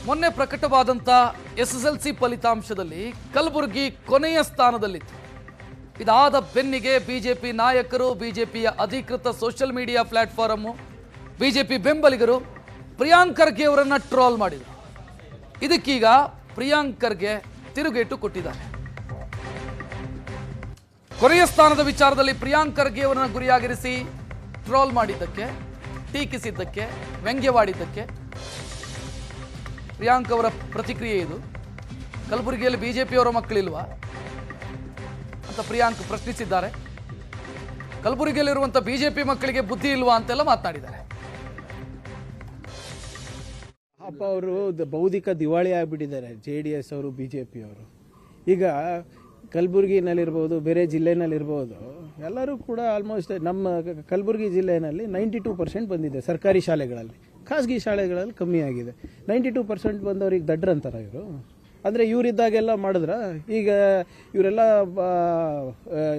ಮೊನ್ನೆ ಪ್ರಕಟವಾದಂಥ SSLC ಫಲಿತಾಂಶದಲ್ಲಿ ಕಲಬುರಗಿ ಕೊನೆಯ ಸ್ಥಾನದಲ್ಲಿತ್ತು. ಇದಾದ ಬೆನ್ನಿಗೆ ಬಿಜೆಪಿ ನಾಯಕರು, ಬಿಜೆಪಿಯ ಅಧಿಕೃತ ಸೋಷಿಯಲ್ ಮೀಡಿಯಾ ಪ್ಲಾಟ್ಫಾರ್ಮ್, ಬಿಜೆಪಿ ಬೆಂಬಲಿಗರು ಪ್ರಿಯಾಂಕ್ ಖರ್ಗೆ ಅವರನ್ನು ಟ್ರೋಲ್ ಮಾಡಿದರು. ಇದಕ್ಕೀಗ ಪ್ರಿಯಾಂಕ್ ಖರ್ಗೆ ತಿರುಗೇಟು ಕೊಟ್ಟಿದ್ದಾರೆ. ಕೊನೆಯ ಸ್ಥಾನದ ವಿಚಾರದಲ್ಲಿ ಪ್ರಿಯಾಂಕ್ ಖರ್ಗೆ ಅವರನ್ನು ಗುರಿಯಾಗಿರಿಸಿ ಟ್ರೋಲ್ ಮಾಡಿದ್ದಕ್ಕೆ, ಟೀಕಿಸಿದ್ದಕ್ಕೆ, ವ್ಯಂಗ್ಯವಾಡಿದ್ದಕ್ಕೆ ಪ್ರಿಯಾಂಕ್ ಅವರ ಪ್ರತಿಕ್ರಿಯೆ ಇದು. ಕಲಬುರಗಿಯಲ್ಲಿ ಬಿಜೆಪಿಯವರ ಮಕ್ಕಳಿಲ್ವಾ ಅಂತ ಪ್ರಿಯಾಂಕ್ ಪ್ರಶ್ನಿಸಿದ್ದಾರೆ. ಕಲಬುರಗಿಯಲ್ಲಿರುವಂಥ ಬಿಜೆಪಿ ಮಕ್ಕಳಿಗೆ ಬುದ್ಧಿ ಇಲ್ವಾ ಅಂತೆಲ್ಲ ಮಾತನಾಡಿದ್ದಾರೆ. ಅಪ್ಪ ಅವರು ಬೌದ್ಧಿಕ ದಿವಾಳಿ ಆಗಿಬಿಟ್ಟಿದ್ದಾರೆ JDS ಅವರು, BJP ಅವರು. ಈಗ ಕಲಬುರಗಿನಲ್ಲಿರ್ಬೋದು, ಬೇರೆ ಜಿಲ್ಲೆನಲ್ಲಿರ್ಬೋದು, ಎಲ್ಲರೂ ಕೂಡ ಆಲ್ಮೋಸ್ಟ್ ನಮ್ಮ ಕಲಬುರಗಿ ಜಿಲ್ಲೆಯಲ್ಲಿ 92% ಬಂದಿದೆ ಸರ್ಕಾರಿ ಶಾಲೆಗಳಲ್ಲಿ. ಖಾಸಗಿ ಶಾಲೆಗಳಲ್ಲಿ ಕಮ್ಮಿ ಆಗಿದೆ. 92% ಬಂದವ್ರಿಗೆ ದಡ್ರ ಅಂತಾರ ಇವರು. ಅಂದರೆ ಇವರಿದ್ದಾಗೆಲ್ಲ ಮಾಡಿದ್ರ. ಈಗ ಇವರೆಲ್ಲ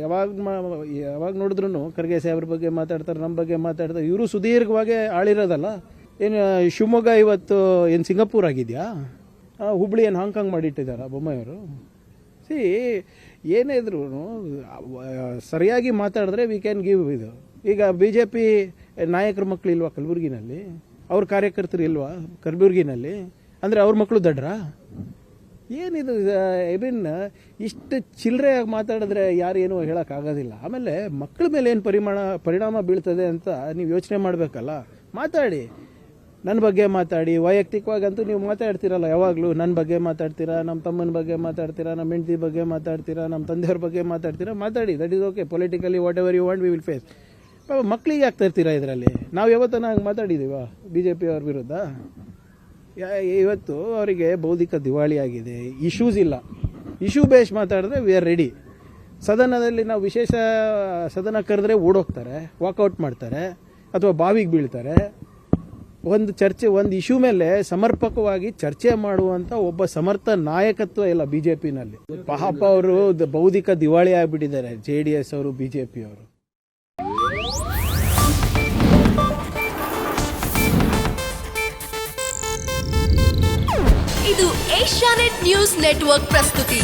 ಯಾವಾಗ ನೋಡಿದ್ರು ಖರ್ಗೆ ಸಾಹೇಬ್ರ ಬಗ್ಗೆ ಮಾತಾಡ್ತಾರೆ, ನಮ್ಮ ಬಗ್ಗೆ ಮಾತಾಡ್ತಾರೆ. ಇವರು ಸುದೀರ್ಘವಾಗಿ ಆಳಿರೋದಲ್ಲ. ಏನು ಶಿವಮೊಗ್ಗ ಇವತ್ತು ಏನು ಸಿಂಗಾಪುರ್ ಆಗಿದೆಯಾ? ಹುಬ್ಳಿ ಏನು ಹಾಂಗ್ಕಾಂಗ್ ಮಾಡಿಟ್ಟಿದ್ದಾರಾ ಬೊಮ್ಮಾಯಿಯವರು? ಏನೇ ಇದ್ರು ಸರಿಯಾಗಿ ಮಾತಾಡಿದ್ರೆ ವಿ ಕ್ಯಾನ್ ಗಿವ್ ಇದು. ಈಗ BJP ನಾಯಕರ ಮಕ್ಕಳು ಇಲ್ವಾ ಕಲಬುರಗಿನಲ್ಲಿ? ಅವ್ರ ಕಾರ್ಯಕರ್ತರು ಇಲ್ವಾ ಕಲಬುರಗಿನಲ್ಲಿ? ಅಂದರೆ ಅವ್ರ ಮಕ್ಕಳು ದಡ್ರಾ? ಏನಿದು ಇದನ್ನ ಇಷ್ಟು ಚಿಲ್ಲರೆಯಾಗಿ ಮಾತಾಡಿದ್ರೆ ಯಾರೇನು ಹೇಳೋಕ್ಕಾಗೋದಿಲ್ಲ. ಆಮೇಲೆ ಮಕ್ಕಳ ಮೇಲೆ ಏನು ಪರಿಣಾಮ ಬೀಳ್ತದೆ ಅಂತ ನೀವು ಯೋಚನೆ ಮಾಡಬೇಕಲ್ಲ. ಮಾತಾಡಿ, ನನ್ನ ಬಗ್ಗೆ ಮಾತಾಡಿ. ವೈಯಕ್ತಿಕವಾಗಂತೂ ನೀವು ಮಾತಾಡ್ತೀರಲ್ಲ ಯಾವಾಗಲೂ. ನನ್ನ ಬಗ್ಗೆ ಮಾತಾಡ್ತೀರಾ, ನಮ್ಮ ತಮ್ಮನ ಬಗ್ಗೆ ಮಾತಾಡ್ತೀರಾ, ನಮ್ಮ ಹೆಂಡತಿ ಬಗ್ಗೆ ಮಾತಾಡ್ತೀರಾ, ನಮ್ಮ ತಂದೆಯವ್ರ ಬಗ್ಗೆ ಮಾತಾಡ್ತೀರಾ. ಮಾತಾಡಿ, that is okay. Politically whatever you want we will face. ಮಕ್ಕಳಿಗೆ ಆಗ್ತಾ ಇರ್ತೀರಾ ಇದರಲ್ಲಿ? ನಾವು ಯಾವತ್ತೂ ಹಂಗೆ ಮಾತಾಡಿದ್ದೀವ BJP ಅವ್ರ ವಿರುದ್ಧ? ಇವತ್ತು ಅವರಿಗೆ ಬೌದ್ಧಿಕ ದಿವಾಳಿ ಆಗಿದೆ. ಇಶ್ಯೂಸ್ ಇಲ್ಲ. ಇಶ್ಯೂ ಬೇಸ್ ಮಾತಾಡಿದ್ರೆ ವಿ ಆರ್ ರೆಡಿ. ಸದನದಲ್ಲಿ ನಾವು ವಿಶೇಷ ಸದನ ಕರೆದ್ರೆ ಓಡೋಗ್ತಾರೆ, ವಾಕೌಟ್ ಮಾಡ್ತಾರೆ, ಅಥವಾ ಬಾವಿಗೆ ಬೀಳ್ತಾರೆ. ಒಂದು ಚರ್ಚೆ, ಒಂದು ಇಶ್ಯೂ ಮೇಲೆ ಸಮರ್ಪಕವಾಗಿ ಚರ್ಚೆ ಮಾಡುವಂತ ಒಬ್ಬ ಸಮರ್ಥ ನಾಯಕತ್ವ ಇಲ್ಲ BJPನಲ್ಲಿ. ಪಾಪ ಅವರು ಬೌದ್ಧಿಕ ದಿವಾಳಿ ಆಗಿಬಿಟ್ಟಿದ್ದಾರೆ JDS ಅವರು, BJP ಅವರು. ಇದು ಏಷ್ಯಾನೆಟ್ ನ್ಯೂಸ್ ನೆಟ್ವರ್ಕ್ ಪ್ರಸ್ತುತಿ.